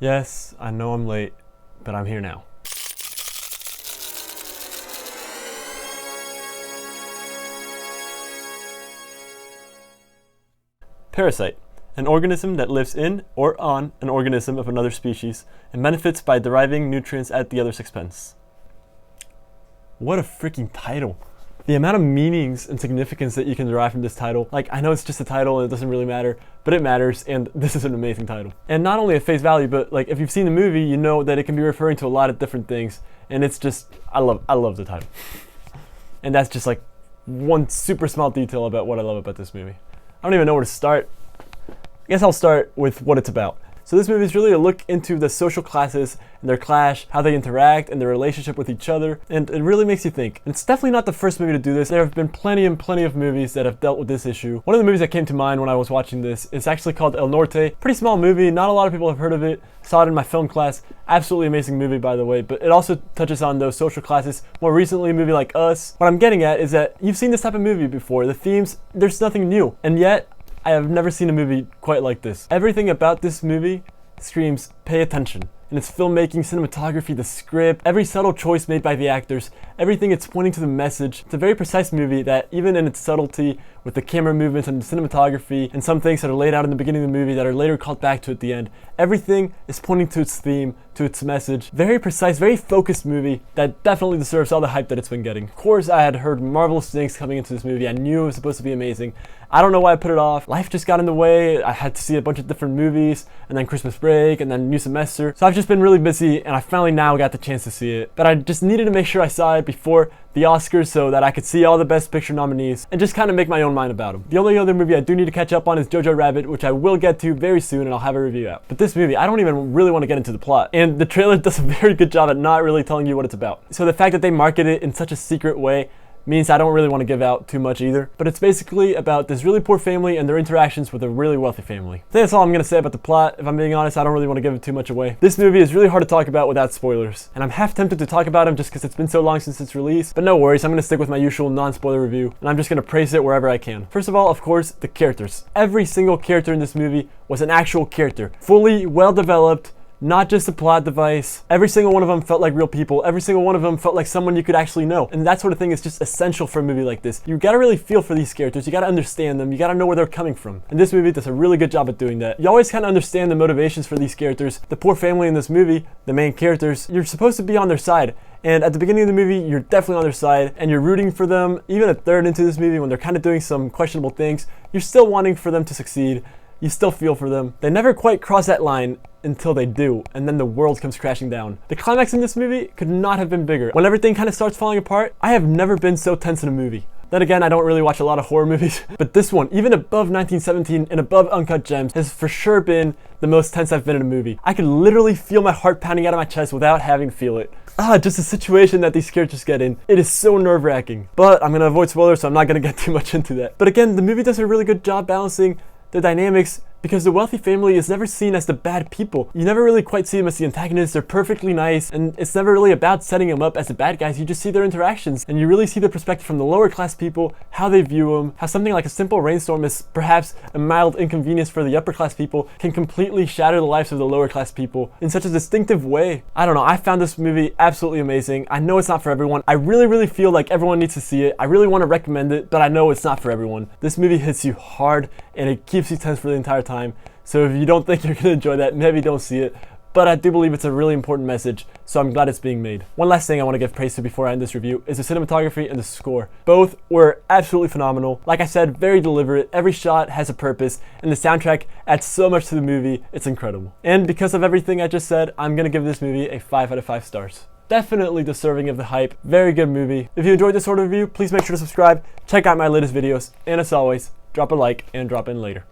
Yes, I know I'm late, but I'm here now. Parasite, an organism that lives in or on an organism of another species and benefits by deriving nutrients at the other's expense. What a freaking title. The amount of meanings and significance that you can derive from this title, like, I know it's just a title and it doesn't really matter, but it matters, and this is an amazing title. And not only at face value, but like, if you've seen the movie, you know that it can be referring to a lot of different things, and it's just, I love the title. And that's just like one super small detail about what I love about this movie. I don't even know where to start. I guess I'll start with what it's about. So this movie is really a look into the social classes and their clash, how they interact and their relationship with each other, and it really makes you think. And it's definitely not the first movie to do this. There have been plenty of movies that have dealt with this issue. One of the movies that came to mind when I was watching this is actually called El Norte. Pretty small movie, not a lot of people have heard of it. Saw it in my film class. Absolutely amazing movie, by the way, but it also touches on those social classes. More recently, a movie like Us. What I'm getting at is that you've seen this type of movie before. The themes, there's nothing new, and yet I have never seen a movie quite like this. Everything about this movie screams, pay attention. And its filmmaking, cinematography, the script, every subtle choice made by the actors, everything it's pointing to the message. It's a very precise movie that, even in its subtlety, with the camera movements and the cinematography, and some things that are laid out in the beginning of the movie that are later called back to at the end, everything is pointing to its theme, to its message. Very precise, very focused movie that definitely deserves all the hype that it's been getting. Of course, I had heard marvelous things coming into this movie. I knew it was supposed to be amazing. I don't know why I put it off. Life just got in the way. I had to see a bunch of different movies, and then Christmas break, and then new semester. So I've just been really busy, and I finally now got the chance to see it. But I just needed to make sure I saw it before the Oscars so that I could see all the Best Picture nominees and just kind of make my own mind about them. The only other movie I do need to catch up on is Jojo Rabbit, which I will get to very soon, and I'll have a review out. But this movie, I don't even really want to get into the plot. And the trailer does a very good job at not really telling you what it's about. So the fact that they market it in such a secret way means I don't really want to give out too much either. But it's basically about this really poor family and their interactions with a really wealthy family. I think that's all I'm going to say about the plot. If I'm being honest, I don't really want to give it too much away. This movie is really hard to talk about without spoilers, and I'm half tempted to talk about them just because it's been so long since its release. But no worries, I'm going to stick with my usual non-spoiler review, and I'm just going to praise it wherever I can. First of all, of course, the characters. Every single character in this movie was an actual character. Fully well-developed, not just a plot device. Every single one of them felt like real people. Every single one of them felt like someone you could actually know. And that sort of thing is just essential for a movie like this. You gotta really feel for these characters. You gotta understand them. You gotta know where they're coming from. And this movie does a really good job at doing that. You always kind of understand the motivations for these characters. The poor family in this movie, the main characters, you're supposed to be on their side. And at the beginning of the movie, you're definitely on their side, and you're rooting for them. Even a third into this movie, when they're kind of doing some questionable things, you're still wanting for them to succeed. You still feel for them. They never quite cross that line until they do, and then the world comes crashing down. The climax in this movie could not have been bigger. When everything kind of starts falling apart, I have never been so tense in a movie. Then again, I don't really watch a lot of horror movies, but this one, even above 1917 and above Uncut Gems, has for sure been the most tense I've been in a movie. I could literally feel my heart pounding out of my chest without having to feel it. Just the situation that these characters get in. It is so nerve-wracking. But I'm gonna avoid spoilers, so I'm not gonna get too much into that. But again, the movie does a really good job balancing the dynamics, because the wealthy family is never seen as the bad people. You never really quite see them as the antagonists. They're perfectly nice, and it's never really about setting them up as the bad guys. You just see their interactions, and you really see the perspective from the lower class people, how they view them, how something like a simple rainstorm is perhaps a mild inconvenience for the upper class people can completely shatter the lives of the lower class people in such a distinctive way. I don't know, I found this movie absolutely amazing. I know it's not for everyone. I really feel like everyone needs to see it. I really want to recommend it, but I know it's not for everyone. This movie hits you hard, and it keeps you tense for the entire time. So if you don't think you're going to enjoy that, maybe don't see it. But I do believe it's a really important message, so I'm glad it's being made. One last thing I want to give praise to before I end this review is the cinematography and the score. Both were absolutely phenomenal. Like I said, very deliberate. Every shot has a purpose, and the soundtrack adds so much to the movie. It's incredible. And because of everything I just said, I'm going to give this movie a 5 out of 5 stars. Definitely deserving of the hype. Very good movie. If you enjoyed this sort of review, please make sure to subscribe, check out my latest videos, and as always, drop a like and drop in later.